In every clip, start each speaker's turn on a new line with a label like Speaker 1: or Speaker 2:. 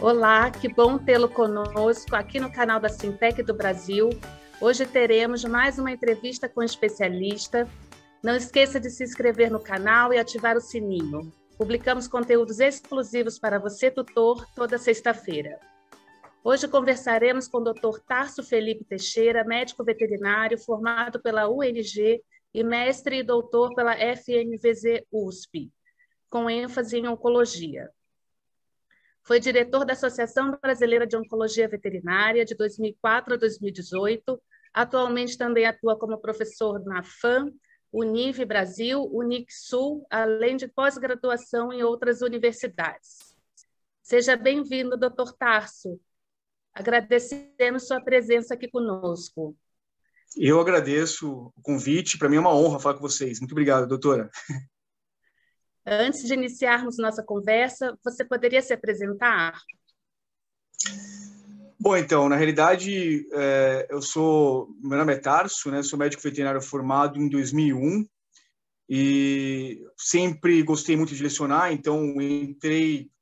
Speaker 1: Olá, que bom tê-lo conosco aqui no canal da Sintec do Brasil. Hoje teremos mais uma entrevista com um especialista. Não esqueça de se inscrever no canal e ativar o sininho. Publicamos conteúdos exclusivos para você, tutor, toda sexta-feira. Hoje conversaremos com o Dr. Tarso Felipe Teixeira, médico veterinário formado pela UNG e mestre e doutor pela FNVZ-USP, com ênfase em oncologia. Foi diretor da Associação Brasileira de Oncologia Veterinária de 2004 a 2018. Atualmente também atua como professor na FAM, Univ Brasil, Unisul, além de pós-graduação em outras universidades. Seja bem-vindo, Dr. Tarso. Agradecemos sua presença aqui conosco.
Speaker 2: Eu agradeço o convite. Para mim é uma honra falar com vocês. Muito obrigado, doutora.
Speaker 1: Antes de iniciarmos nossa conversa, você poderia se apresentar?
Speaker 2: Bom, então, na realidade, meu nome é Tarso, né? Sou médico veterinário formado em 2001 e sempre gostei muito de lecionar, então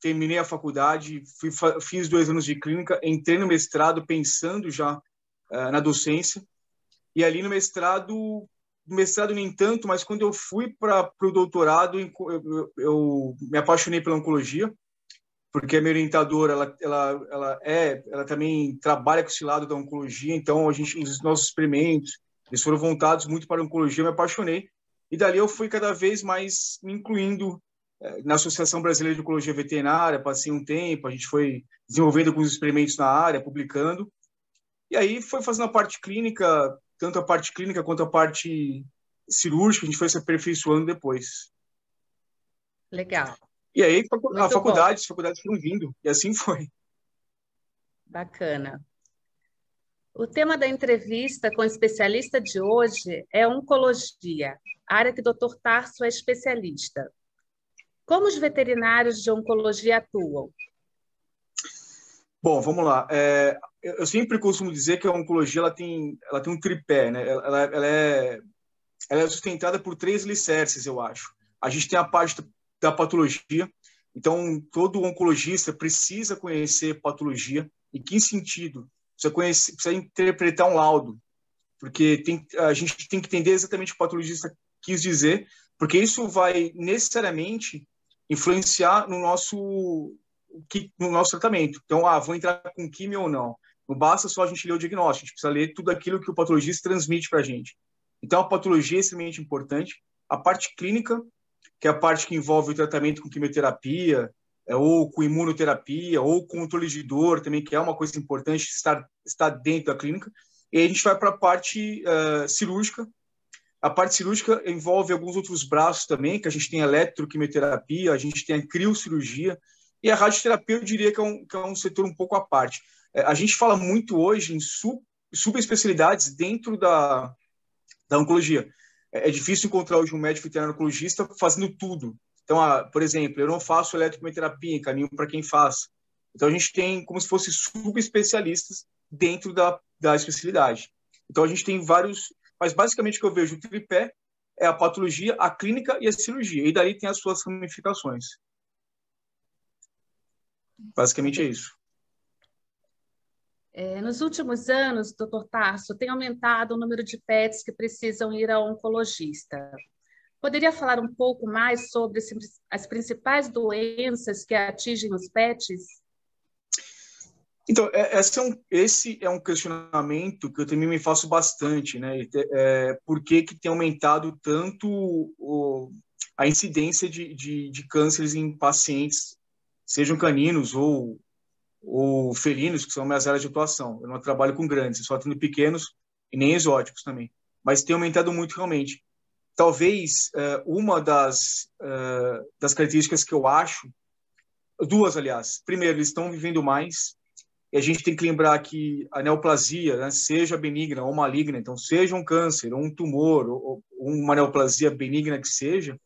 Speaker 2: terminei a faculdade, fiz 2 anos de clínica, entrei no mestrado pensando já na docência, e ali no mestrado nem tanto, mas quando eu fui para o doutorado, eu me apaixonei pela oncologia, porque a minha orientadora, ela também trabalha com esse lado da oncologia, então os nossos experimentos, eles foram voltados muito para a oncologia, eu me apaixonei, e dali eu fui cada vez mais me incluindo na Associação Brasileira de Oncologia Veterinária, passei um tempo, a gente foi desenvolvendo alguns experimentos na área, publicando, e aí foi fazendo a parte clínica, tanto a parte clínica quanto a parte cirúrgica, a gente foi se aperfeiçoando depois.
Speaker 1: Legal.
Speaker 2: E aí as faculdades foram vindo, e assim foi.
Speaker 1: Bacana. O tema da entrevista com o especialista de hoje é oncologia, área que o Dr. Tarso é especialista. Como os veterinários de oncologia atuam?
Speaker 2: Bom, vamos lá. Eu sempre costumo dizer que a oncologia ela tem um tripé, né? Ela é sustentada por 3 alicerces, eu acho. A gente tem a parte da patologia, então todo oncologista precisa conhecer patologia. Em que sentido? Precisa interpretar um laudo, porque a gente tem que entender exatamente o que o patologista quis dizer, porque isso vai necessariamente influenciar no nosso tratamento. Então, vou entrar com quimio ou não. Não basta só a gente ler o diagnóstico, a gente precisa ler tudo aquilo que o patologista transmite para a gente. Então, a patologia é extremamente importante. A parte clínica, que é a parte que envolve o tratamento com quimioterapia, ou com imunoterapia, ou com controle de dor também, que é uma coisa importante, estar dentro da clínica. E aí a gente vai para a parte cirúrgica. A parte cirúrgica envolve alguns outros braços também, que a gente tem a eletroquimioterapia, a gente tem a criocirurgia, e a radioterapia eu diria que é um setor um pouco à parte. A gente fala muito hoje em subespecialidades dentro da oncologia. É difícil encontrar hoje um médico veterinário oncologista fazendo tudo. Então, por exemplo, eu não faço eletroquimioterapia, encaminho para quem faz. Então, a gente tem como se fossem subespecialistas dentro da especialidade. Então, a gente tem vários... Mas, basicamente, o que eu vejo, o tripé é a patologia, a clínica e a cirurgia. E daí tem as suas ramificações. Basicamente é isso.
Speaker 1: Nos últimos anos, Dr. Tarso, tem aumentado o número de pets que precisam ir ao oncologista. Poderia falar um pouco mais sobre as principais doenças que atingem os pets?
Speaker 2: Então, esse é um questionamento que eu também me faço bastante, né? Por que tem aumentado tanto a incidência de cânceres em pacientes, sejam caninos ou felinos, que são minhas áreas de atuação. Eu não trabalho com grandes, eu só atendo pequenos e nem exóticos também. Mas tem aumentado muito realmente. Talvez uma das características que eu acho, 2, aliás. Primeiro, eles estão vivendo mais, e a gente tem que lembrar que a neoplasia, né, seja benigna ou maligna, então seja um câncer, ou um tumor, ou uma neoplasia benigna que seja,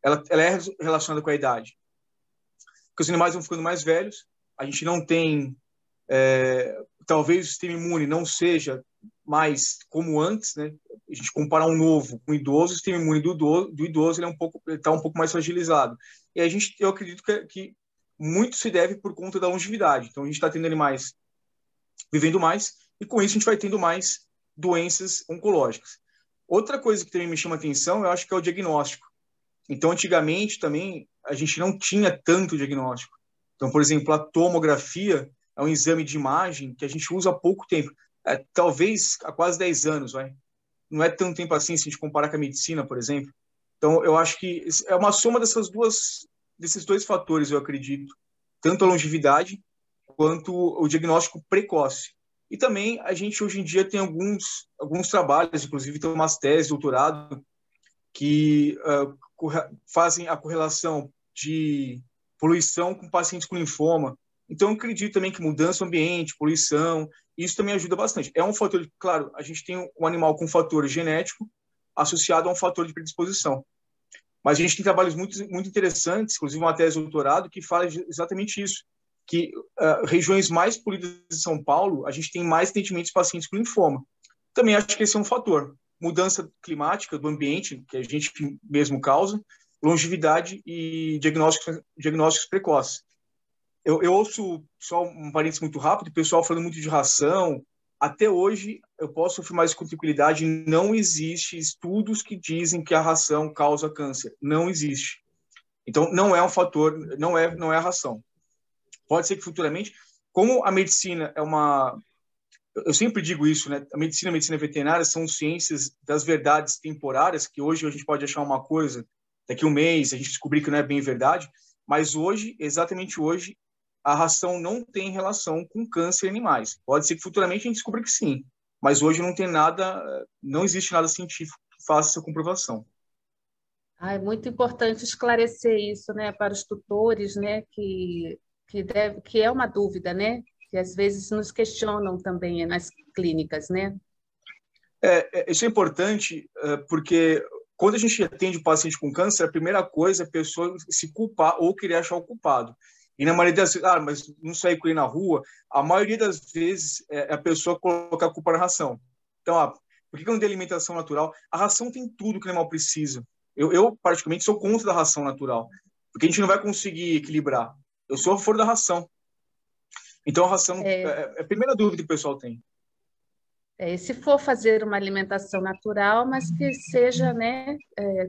Speaker 2: ela é relacionada com a idade. Porque os animais vão ficando mais velhos, a gente não tem... talvez o sistema imune não seja mais como antes, né? A gente comparar um novo com um idoso, o sistema imune do idoso ele está um pouco mais fragilizado. E eu acredito que muito se deve por conta da longevidade. Então, a gente está tendo animais vivendo mais, e com isso a gente vai tendo mais doenças oncológicas. Outra coisa que também me chama atenção, eu acho que é o diagnóstico. Então, antigamente também, a gente não tinha tanto diagnóstico. Então, por exemplo, a tomografia é um exame de imagem que a gente usa há pouco tempo, talvez há quase 10 anos, vai. Não é tanto tempo assim se a gente comparar com a medicina, por exemplo. Então, eu acho que é uma soma desses dois fatores, eu acredito, tanto a longevidade quanto o diagnóstico precoce. E também a gente hoje em dia tem alguns trabalhos, inclusive tem umas teses, doutorado, que fazem a correlação de poluição com pacientes com linfoma. Então, eu acredito também que mudança do ambiente, poluição, isso também ajuda bastante. É um fator, claro, a gente tem um animal com fator genético associado a um fator de predisposição. Mas a gente tem trabalhos muito, muito interessantes, inclusive uma tese de doutorado, que fala exatamente isso, que regiões mais poluídas de São Paulo, a gente tem mais atendimentos de pacientes com linfoma. Também acho que esse é um fator. Mudança climática do ambiente, que a gente mesmo causa, longevidade e diagnósticos precoces. Eu ouço, só um parênteses muito rápido, o pessoal falando muito de ração. Até hoje, eu posso afirmar isso com tranquilidade, não existe estudos que dizem que a ração causa câncer. Não existe. Então, não é um fator, não é a ração. Pode ser que futuramente, como a medicina é uma... Eu sempre digo isso, né? A medicina veterinária são ciências das verdades temporárias, que hoje a gente pode achar uma coisa, daqui a um mês a gente descobrir que não é bem verdade, mas hoje, exatamente hoje, a ração não tem relação com câncer em animais. Pode ser que futuramente a gente descubra que sim, mas hoje não tem nada, não existe nada científico que faça essa comprovação.
Speaker 1: É muito importante esclarecer isso, né, para os tutores, né, que é uma dúvida, né, que às vezes nos questionam também nas clínicas, né?
Speaker 2: Isso é importante porque quando a gente atende o paciente com câncer, a primeira coisa é a pessoa se culpar ou querer achar o culpado. E na maioria das vezes, mas não sair com ele na rua, a maioria das vezes é a pessoa colocar a culpa na ração. Então, por que eu não dei alimentação natural? A ração tem tudo que o animal precisa. Eu particularmente, sou contra da ração natural, porque a gente não vai conseguir equilibrar. Eu sou a favor da ração. Então, a ração é a primeira dúvida que o pessoal tem.
Speaker 1: Se for fazer uma alimentação natural, mas que seja, né,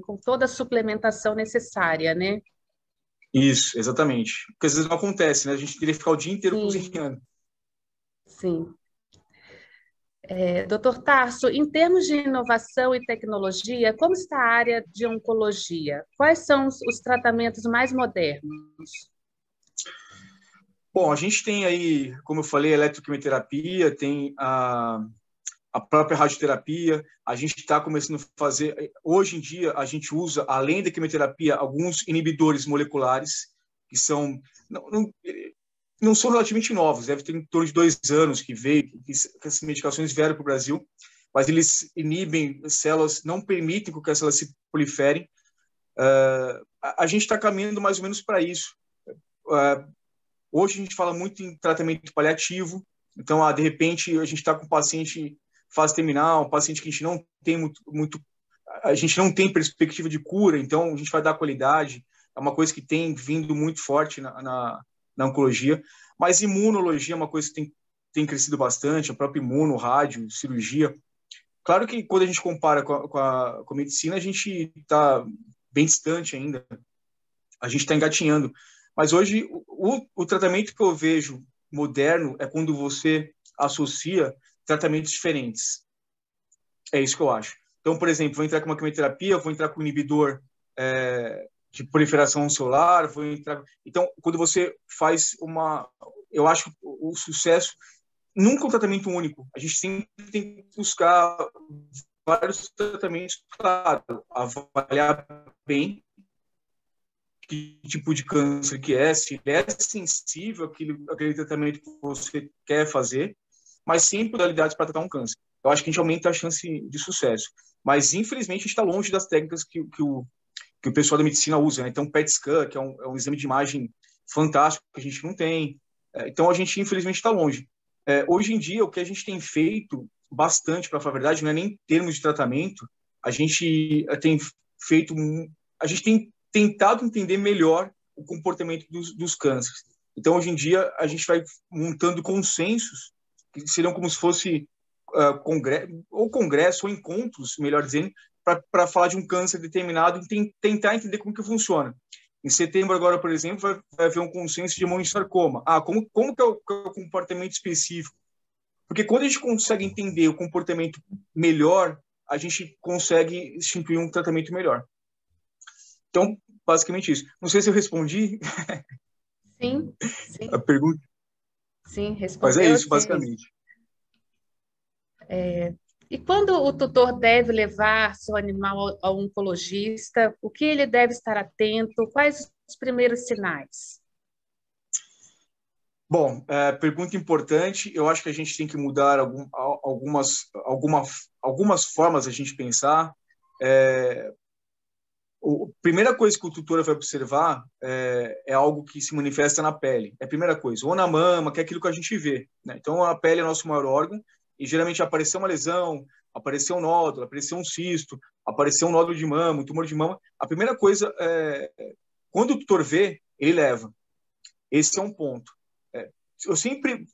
Speaker 1: com toda a suplementação necessária, né?
Speaker 2: Isso, exatamente. Porque às vezes não acontece, né? A gente teria que ficar o dia inteiro
Speaker 1: Sim.
Speaker 2: cozinhando.
Speaker 1: Sim. Doutor Tarso, em termos de inovação e tecnologia, como está a área de oncologia? Quais são os tratamentos mais modernos?
Speaker 2: Bom, a gente tem aí, como eu falei, a eletroquimioterapia, tem a própria radioterapia, a gente está começando a fazer... Hoje em dia, a gente usa, além da quimioterapia, alguns inibidores moleculares, que são... Não são relativamente novos, deve ter em torno de 2 anos que essas medicações vieram para o Brasil, mas eles inibem células, não permitem que as células se proliferem. A gente está caminhando mais ou menos para isso. Hoje a gente fala muito em tratamento paliativo, então, de repente, a gente está com um paciente fase terminal, um paciente que a gente não tem a gente não tem perspectiva de cura, então a gente vai dar qualidade, é uma coisa que tem vindo muito forte na oncologia, mas imunologia é uma coisa que tem crescido bastante, a própria imuno, rádio, cirurgia. Claro que quando a gente compara com a medicina, a gente está bem distante ainda, a gente está engatinhando. Mas hoje, o tratamento que eu vejo moderno é quando você associa tratamentos diferentes. É isso que eu acho. Então, por exemplo, vou entrar com uma quimioterapia, vou entrar com um inibidor de proliferação celular, Então, quando você faz eu acho que o sucesso nunca é um tratamento único. A gente sempre tem que buscar vários tratamentos, claro, avaliar bem que tipo de câncer que se ele é sensível àquele tratamento que você quer fazer, mas sem modalidades para tratar um câncer. Eu acho que a gente aumenta a chance de sucesso. Mas, infelizmente, a gente está longe das técnicas que o pessoal da medicina usa, né? Então, PET scan, que é um exame de imagem fantástico, que a gente não tem. Então, a gente, infelizmente, está longe. Hoje em dia, o que a gente tem feito bastante, para falar a verdade, não é nem em termos de tratamento, a gente tem tentado entender melhor o comportamento dos cânceres. Então, hoje em dia, a gente vai montando consensos, que seriam como se fosse congresso ou encontros, melhor dizendo, para falar de um câncer determinado e tentar entender como que funciona. Em setembro agora, por exemplo, vai haver um consenso de hemangiosarcoma. Como que é o comportamento específico? Porque quando a gente consegue entender o comportamento melhor, a gente consegue instituir um tratamento melhor. Então, basicamente isso. Não sei se eu respondi
Speaker 1: Sim, sim.
Speaker 2: a pergunta.
Speaker 1: Sim,
Speaker 2: Mas é
Speaker 1: respondeu
Speaker 2: isso,
Speaker 1: sim.
Speaker 2: basicamente.
Speaker 1: E quando o tutor deve levar seu animal ao oncologista, o que ele deve estar atento? Quais os primeiros sinais?
Speaker 2: Bom, pergunta importante. Eu acho que a gente tem que mudar algumas formas a gente pensar. A primeira coisa que o tutor vai observar é algo que se manifesta na pele. É a primeira coisa. Ou na mama, que é aquilo que a gente vê, né? Então, a pele é o nosso maior órgão e geralmente apareceu uma lesão, apareceu um nódulo, apareceu um cisto, apareceu um nódulo de mama, um tumor de mama. A primeira coisa quando o tutor vê, ele leva. Esse é um ponto. Eu sempre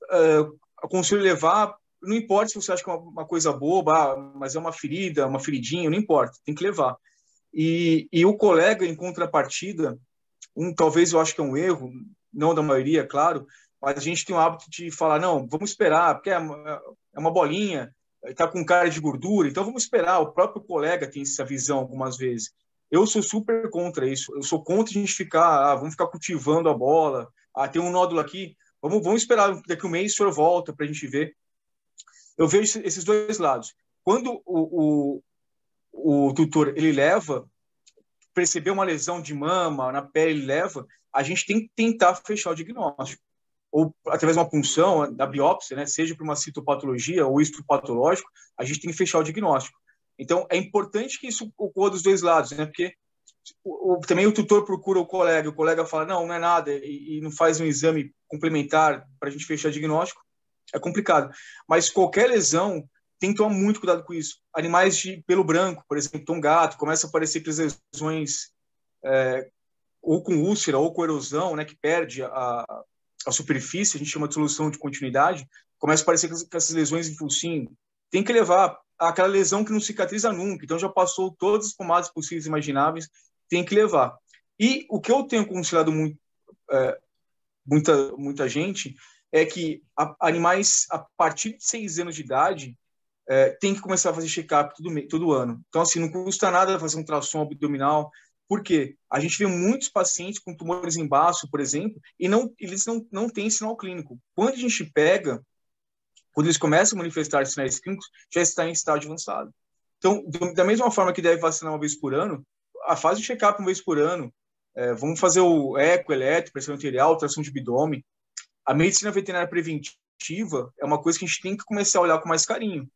Speaker 2: aconselho levar, não importa se você acha que é uma coisa boba, mas é uma ferida, uma feridinha, não importa, tem que levar. E o colega, em contrapartida, talvez eu acho que é um erro, não da maioria, claro, mas a gente tem o hábito de falar, não, vamos esperar, porque é uma bolinha, está com cara de gordura, então vamos esperar. O próprio colega tem essa visão algumas vezes. Eu sou super contra isso. Eu sou contra a gente ficar, vamos ficar cultivando a bola, tem um nódulo aqui, vamos esperar, daqui um mês o senhor volta para a gente ver. Eu vejo esses dois lados. Quando o tutor ele leva, perceber uma lesão de mama na pele, ele leva, a gente tem que tentar fechar o diagnóstico. Ou através de uma punção, da biópsia, né, seja por uma citopatologia ou histopatológico, a gente tem que fechar o diagnóstico. Então, é importante que isso ocorra dos dois lados, né, porque também o tutor procura o colega fala, não é nada, e não faz um exame complementar para a gente fechar o diagnóstico, é complicado. Mas qualquer lesão, tem que tomar muito cuidado com isso. Animais de pelo branco, por exemplo, um gato, começa a aparecer aquelas lesões ou com úlcera ou com erosão, né, que perde a superfície, a gente chama de solução de continuidade, começa a aparecer com essas lesões em focinho. Tem que levar aquela lesão que não cicatriza nunca, então já passou todas as pomadas possíveis e imagináveis, tem que levar. E o que eu tenho aconselhado muita gente é que animais a partir de 6 anos de idade tem que começar a fazer check-up todo ano. Então, assim, não custa nada fazer um ultrassom abdominal, porque a gente vê muitos pacientes com tumores em baço, por exemplo, e eles não têm sinal clínico. Quando a gente pega, quando eles começam a manifestar sinais clínicos, já está em estágio avançado. Então, da mesma forma que deve vacinar uma vez por ano, faz o check-up uma vez por ano, vamos fazer o eco, eletro, pressão arterial, ultrassom de abdômen. A medicina veterinária preventiva é uma coisa que a gente tem que começar a olhar com mais carinho.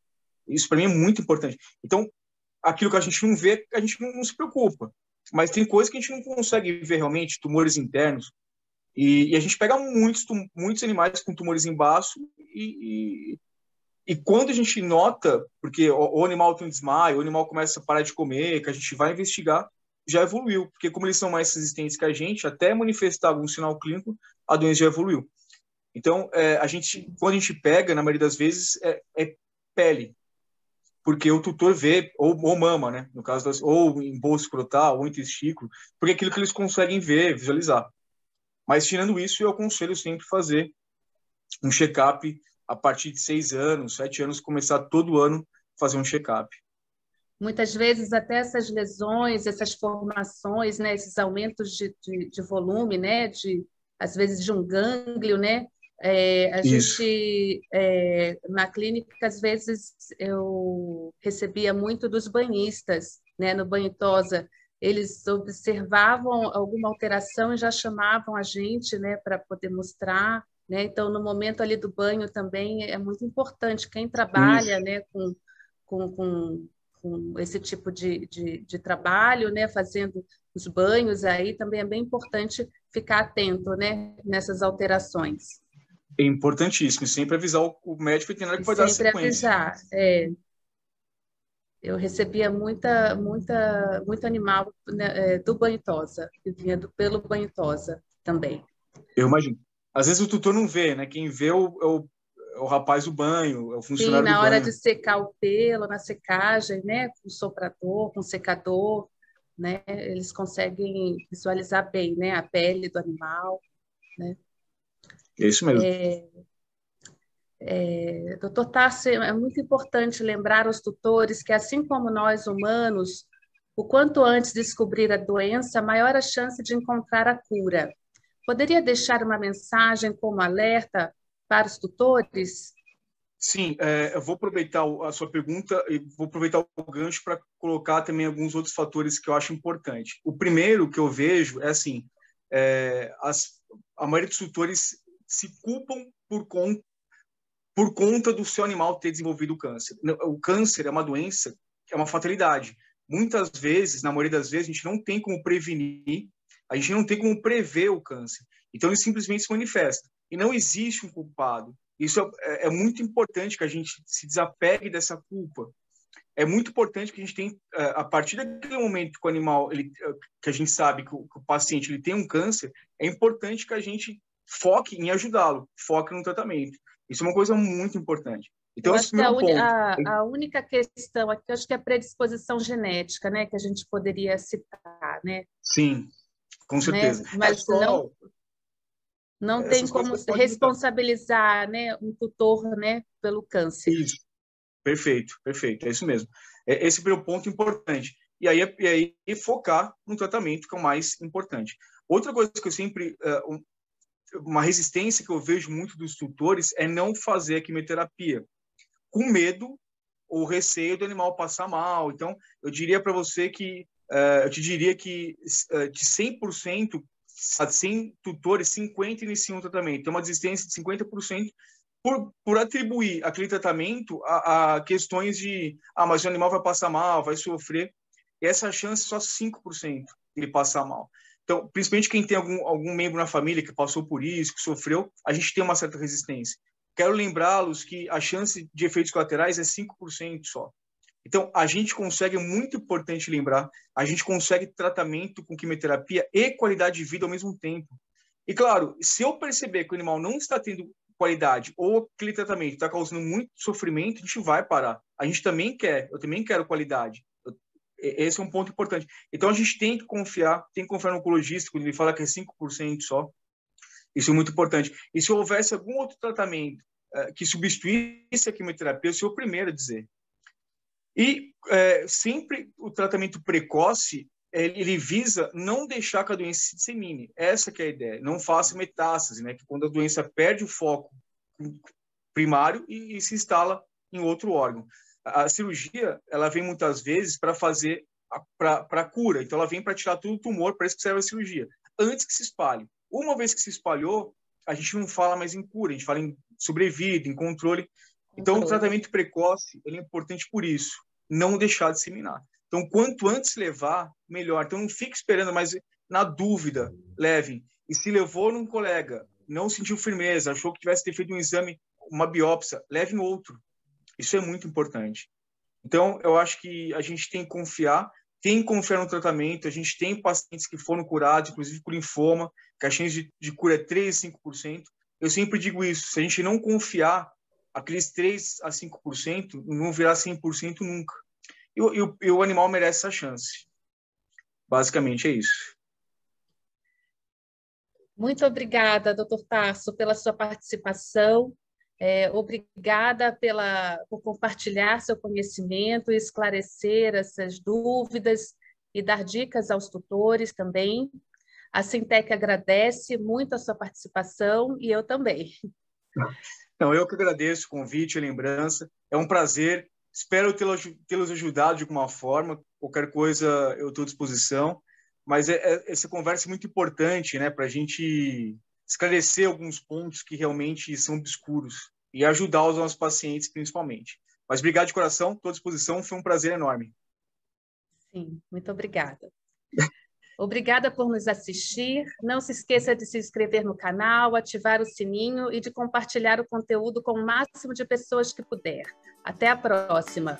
Speaker 2: Isso, para mim, é muito importante. Então, aquilo que a gente não vê, a gente não se preocupa. Mas tem coisas que a gente não consegue ver realmente, tumores internos. E a gente pega muitos animais com tumores em baço e quando a gente nota, porque o animal tem um desmaio, o animal começa a parar de comer, que a gente vai investigar, já evoluiu. Porque como eles são mais resistentes que a gente, até manifestar algum sinal clínico, a doença já evoluiu. Então, quando a gente pega, na maioria das vezes, é pele. Porque o tutor vê, ou mama, né? No caso ou em bolsa escrotal, ou em testículo, porque é aquilo que eles conseguem ver, visualizar. Mas, tirando isso, eu aconselho sempre fazer um check-up a partir de 6 anos, 7 anos, começar todo ano fazer um check-up.
Speaker 1: Muitas vezes até essas lesões, essas formações, né, esses aumentos de volume, né, às vezes de um gânglio, né, gente, na clínica, às vezes eu recebia muito dos banhistas, né, no banho-tosa, eles observavam alguma alteração e já chamavam a gente, né, para poder mostrar, né, então no momento ali do banho também é muito importante, quem trabalha, né, com esse tipo de trabalho, né, fazendo os banhos aí, também é bem importante ficar atento, né, nessas alterações.
Speaker 2: É importantíssimo, sempre avisar o médico veterinário que vai dar sequência.
Speaker 1: Sempre avisar, Eu recebia muito animal, né, do banho-tosa, que vinha pelo banho-tosa também.
Speaker 2: Eu imagino. Às vezes o tutor não vê, né? Quem vê é o rapaz do banho, é o
Speaker 1: Sim,
Speaker 2: funcionário do
Speaker 1: na hora
Speaker 2: banho.
Speaker 1: de secar o pelo, na secagem, né, com soprador, com secador, né, eles conseguem visualizar bem, né, a pele do animal, né.
Speaker 2: É isso mesmo.
Speaker 1: Doutor Tarso, é muito importante lembrar aos tutores que, assim como nós humanos, o quanto antes descobrir a doença, maior a chance de encontrar a cura. Poderia deixar uma mensagem como alerta para os tutores?
Speaker 2: Sim, eu vou aproveitar a sua pergunta e vou aproveitar o gancho para colocar também alguns outros fatores que eu acho importante. O primeiro que eu vejo é assim, a maioria dos tutores se culpam por conta do seu animal ter desenvolvido o câncer. O câncer é uma doença, é uma fatalidade. Muitas vezes, na maioria das vezes, a gente não tem como prevenir, a gente não tem como prever o câncer. Então, ele simplesmente se manifesta. E não existe um culpado. Isso é muito importante que a gente se desapegue dessa culpa. É muito importante que a gente tenha, a partir daquele momento que o animal, que a gente sabe que o paciente ele tem um câncer, é importante que a gente foque em ajudá-lo, foque no tratamento. Isso é uma coisa muito importante.
Speaker 1: Eu
Speaker 2: Então, esse
Speaker 1: acho que
Speaker 2: primeiro ponto.
Speaker 1: a única questão aqui, eu acho que é a predisposição genética, né, que a gente poderia citar, né?
Speaker 2: Sim, com
Speaker 1: Né?
Speaker 2: certeza.
Speaker 1: Mas não tem
Speaker 2: Essas coisas
Speaker 1: como
Speaker 2: você pode mudar.
Speaker 1: responsabilizar, né, um tutor, né, pelo câncer.
Speaker 2: Isso, perfeito, perfeito, é isso mesmo. Esse é o primeiro ponto importante. E aí focar no tratamento, que é o mais importante. Outra coisa que eu sempre, uma resistência que eu vejo muito dos tutores é não fazer a quimioterapia, com medo ou receio do animal passar mal. Então, eu diria para você que, eu te diria que de 100%, a 100 tutores, 50 iniciam o tratamento. Tem uma desistência de 50% por atribuir aquele tratamento a questões de, mas o animal vai passar mal, vai sofrer. E essa chance é só 5% de ele passar mal. Então, principalmente quem tem algum membro na família que passou por isso, que sofreu, a gente tem uma certa resistência. Quero lembrá-los que a chance de efeitos colaterais é 5% só. Então, a gente consegue, muito importante lembrar, a gente consegue tratamento com quimioterapia e qualidade de vida ao mesmo tempo. E, claro, se eu perceber que o animal não está tendo qualidade ou aquele tratamento está causando muito sofrimento, a gente vai parar. A gente também quer, eu também quero qualidade. Esse é um ponto importante. Então, a gente tem que confiar no oncologista, quando ele fala que é 5% só. Isso é muito importante. E se houvesse algum outro tratamento que substituísse a quimioterapia, eu sou o primeiro a dizer. E sempre o tratamento precoce, ele visa não deixar que a doença se dissemine. Essa que é a ideia. Não faça metástase, né? Que quando a doença perde o foco primário e se instala em outro órgão. A cirurgia, ela vem muitas vezes para fazer para cura. Então, ela vem para tirar todo o tumor, para isso que serve a cirurgia. Antes que se espalhe. Uma vez que se espalhou, a gente não fala mais em cura, a gente fala em sobrevida, em controle. Então, o tratamento precoce ele é importante por isso, não deixar de disseminar. Então, quanto antes levar, melhor. Então, não fique esperando, mas na dúvida, leve. E se levou num colega, não sentiu firmeza, achou que tivesse feito um exame, uma biópsia, leve em outro. Isso é muito importante. Então, eu acho que a gente tem que confiar no tratamento. A gente tem pacientes que foram curados, inclusive com linfoma, que a chance de cura é 3 a 5%. Eu sempre digo isso, se a gente não confiar, aqueles 3 a 5% não virá 100% nunca. E o animal merece essa chance. Basicamente é isso.
Speaker 1: Muito obrigada, doutor Tarso, pela sua participação. Obrigada por compartilhar seu conhecimento, esclarecer essas dúvidas e dar dicas aos tutores também. A Sintec agradece muito a sua participação e eu também.
Speaker 2: Então, eu que agradeço o convite, a lembrança. É um prazer. Espero tê-los ajudado de alguma forma. Qualquer coisa, eu estou à disposição. Mas essa conversa é muito importante, né, para a gente esclarecer alguns pontos que realmente são obscuros e ajudar os nossos pacientes, principalmente. Mas obrigado de coração, estou à disposição. Foi um prazer enorme.
Speaker 1: Sim, muito obrigada. Obrigada por nos assistir. Não se esqueça de se inscrever no canal, ativar o sininho e de compartilhar o conteúdo com o máximo de pessoas que puder. Até a próxima!